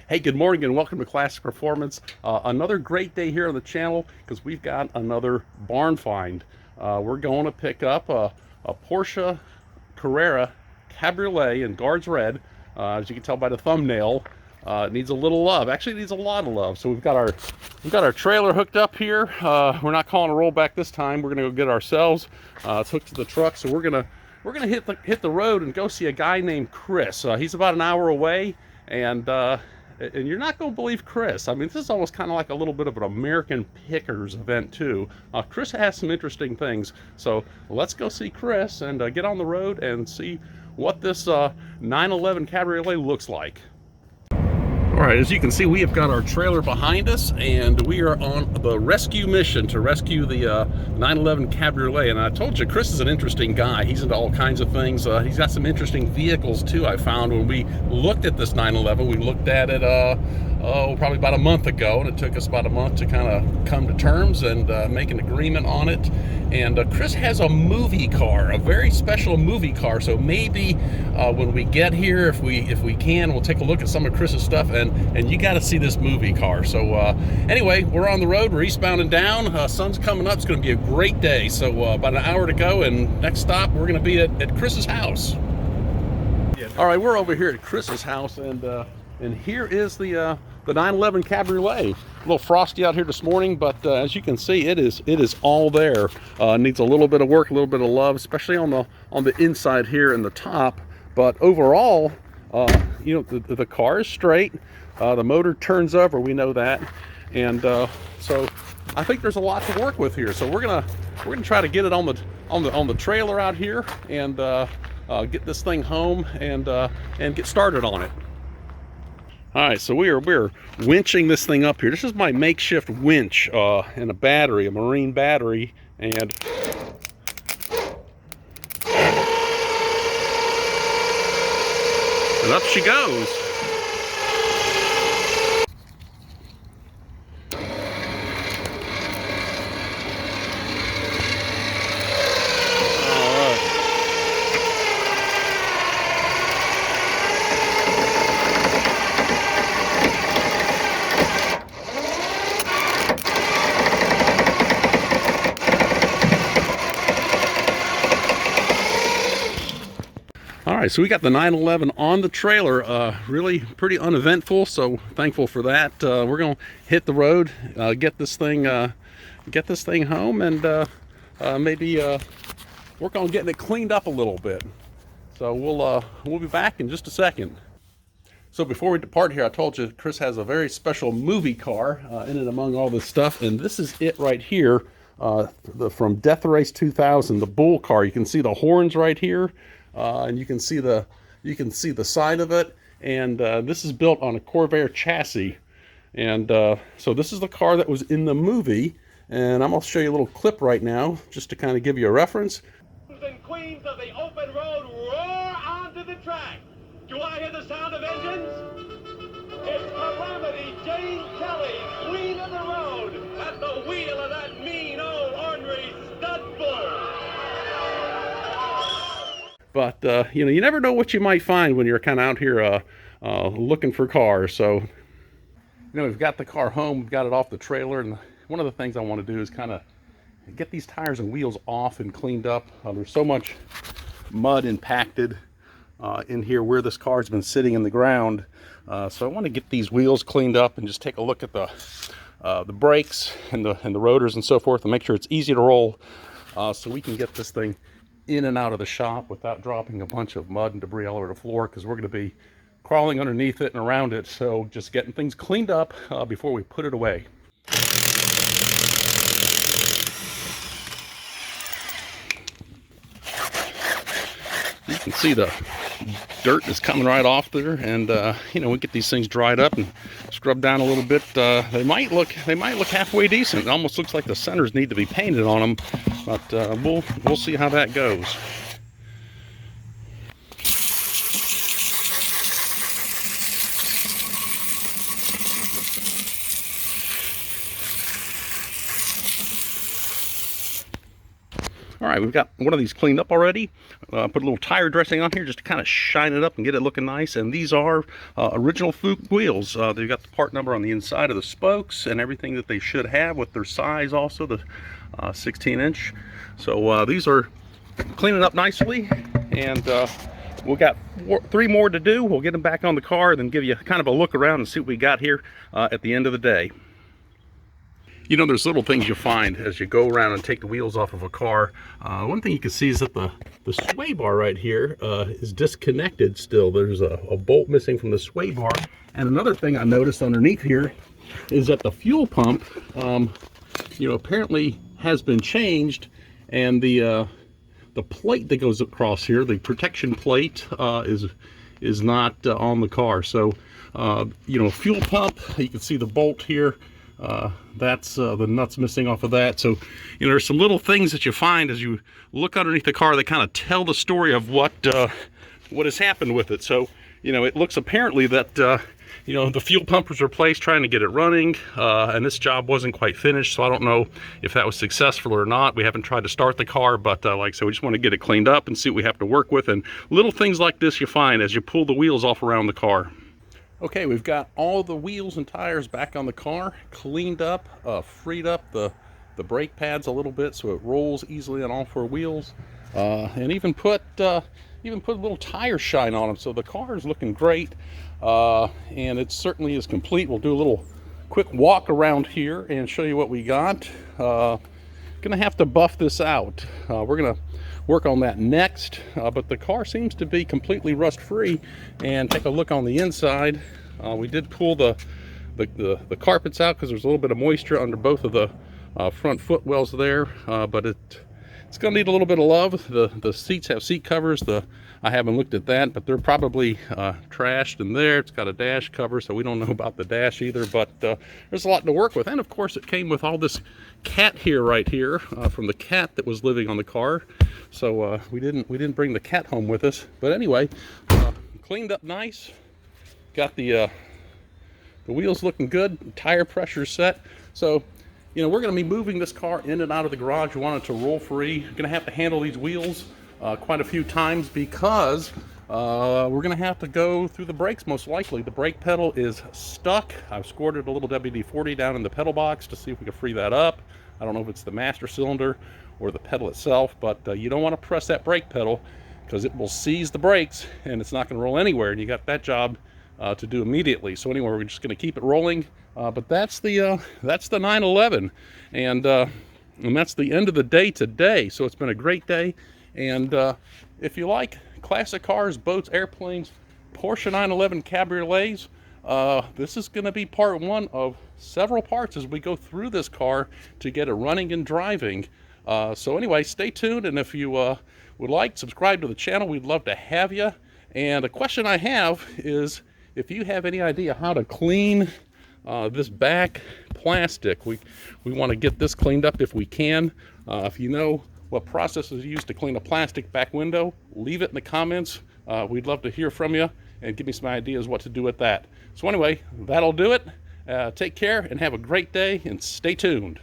Hey, good morning and welcome to Classic Performance. Another great day here on the channel because we've got another barn find. We're going to pick up a Porsche Carrera Cabriolet in Guards Red. As you can tell by the thumbnail, it needs a little love. Actually, it needs a lot of love. So we've got our trailer hooked up here. We're not calling a rollback this time. We're gonna go get it ourselves. It's hooked to the truck, so we're gonna hit the road and go see a guy named Chris. He's about an hour away, and you're not going to believe Chris. I mean, this is almost kind of like a little bit of an American Pickers event, too. Chris has some interesting things. So let's go see Chris and get on the road and see what this 911 Cabriolet looks like. All right, as you can see, we have got our trailer behind us, and we are on the rescue mission to rescue the 911 Cabriolet. And I told you, Chris is an interesting guy. He's into all kinds of things. He's got some interesting vehicles, too, I found. When we looked at this 911, we looked at it, probably about a month ago, and it took us about a month to kind of come to terms and make an agreement on it. And Chris has a movie car, a very special movie car. So maybe when we get here, if we can, we'll take a look at some of Chris's stuff. And you got to see this movie car. So anyway, we're on the road. We're eastbound and down. Sun's coming up. It's going to be a great day. So about an hour to go. And next stop, we're going to be at Chris's house. All right, we're over here at Chris's house, and here is the 911 Cabriolet. A little frosty out here this morning, but as you can see, it is all there. Needs a little bit of work, a little bit of love, especially on the inside here and the top. But overall, you know, the car is straight. The motor turns over, we know that, and so I think there's a lot to work with here. So we're gonna try to get it on the trailer out here and get this thing home and get started on it. All right, so we're winching this thing up here. This is my makeshift winch and a battery, a marine battery, and up she goes. All right, so we got the 911 on the trailer, really pretty uneventful, so thankful for that. We're gonna hit the road, get this thing home, and maybe work on getting it cleaned up a little bit. So we'll be back in just a second. So before we depart here, I told you Chris has a very special movie car in and among all this stuff, and this is it right here, from Death Race 2000, the bull car. You can see the horns right here. And you can see the side of it, and this is built on a Corvair chassis, and so this is the car that was in the movie, and I'm going to show you a little clip right now just to kind of give you a reference. And queens of the open road roar onto the track. Do I hear the sound of engines? It's Calamity Jane Kelly, queen of the road, at the wheel of that mean old ornery stud bull. But, you know, you never know what you might find when you're kind of out here looking for cars. So, you know, we've got the car home, we've got it off the trailer, and one of the things I want to do is kind of get these tires and wheels off and cleaned up. There's so much mud impacted in here where this car's been sitting in the ground. So I want to get these wheels cleaned up and just take a look at the brakes and the rotors and so forth, and make sure it's easy to roll, so we can get this thing in and out of the shop without dropping a bunch of mud and debris all over the floor, because we're going to be crawling underneath it and around it. So just getting things cleaned up before we put it away. You can see the dirt is coming right off there, and you know, we get these things dried up and scrubbed down a little bit. They might look halfway decent. It almost looks like the centers need to be painted on them, but we'll see how that goes. All right, we've got one of these cleaned up already. Put a little tire dressing on here just to kind of shine it up and get it looking nice. And these are original Fuchs wheels. They've got the part number on the inside of the spokes and everything that they should have with their size also, the 16-inch. So these are cleaning up nicely, and we've got 3 more to do. We'll get them back on the car and then give you kind of a look around and see what we got here at the end of the day. You know, there's little things you find as you go around and take the wheels off of a car. One thing you can see is that the sway bar right here is disconnected still. There's a bolt missing from the sway bar. And another thing I noticed underneath here is that the fuel pump, you know, apparently has been changed, and the plate that goes across here, the protection plate, is not on the car. So, you know, fuel pump, you can see the bolt here. That's the nuts missing off of that. So, you know, there's some little things that you find as you look underneath the car that kind of tell the story of what has happened with it. So, you know, it looks apparently that you know, the fuel pump was replaced trying to get it running, and this job wasn't quite finished, so I don't know if that was successful or not. We haven't tried to start the car, but like I said, we just want to get it cleaned up and see what we have to work with. And little things like this you find as you pull the wheels off around the car. Okay, we've got all the wheels and tires back on the car, cleaned up, freed up the brake pads a little bit so it rolls easily on all 4 wheels, and even put a little tire shine on them. So the car is looking great, and it certainly is complete. We'll do a little quick walk around here and show you what we got. Gonna have to buff this out. We're gonna work on that next, but the car seems to be completely rust free. And take a look on the inside. We did pull the carpets out because there's a little bit of moisture under both of the front footwells there, but it's gonna need a little bit of love. The seats have seat covers. I haven't looked at that, but they're probably trashed in there. It's got a dash cover, so we don't know about the dash either, but there's a lot to work with. And of course it came with all this cat here right here from the cat that was living on the car. So we didn't bring the cat home with us. But anyway, cleaned up nice. Got the wheels looking good, tire pressure set. So, you know, we're going to be moving this car in and out of the garage. We want it to roll free. We're going to have to handle these wheels quite a few times because we're going to have to go through the brakes most likely. The brake pedal is stuck. I've squirted a little WD-40 down in the pedal box to see if we can free that up. I don't know if it's the master cylinder or the pedal itself, but you don't want to press that brake pedal because it will seize the brakes and it's not going to roll anywhere, and you got that job to do immediately. So anyway, we're just going to keep it rolling. But that's the 911, and that's the end of the day today. So it's been a great day, and if you like classic cars, boats, airplanes, Porsche 911 cabriolets, this is going to be part 1 of several parts as we go through this car to get it running and driving. So anyway, stay tuned, and if you would like, subscribe to the channel. We'd love to have you. And a question I have is, if you have any idea how to clean this back plastic, we want to get this cleaned up if we can. If you know what process is used to clean a plastic back window, leave it in the comments. We'd love to hear from you and give me some ideas what to do with that. So anyway, that'll do it. Take care and have a great day, and stay tuned.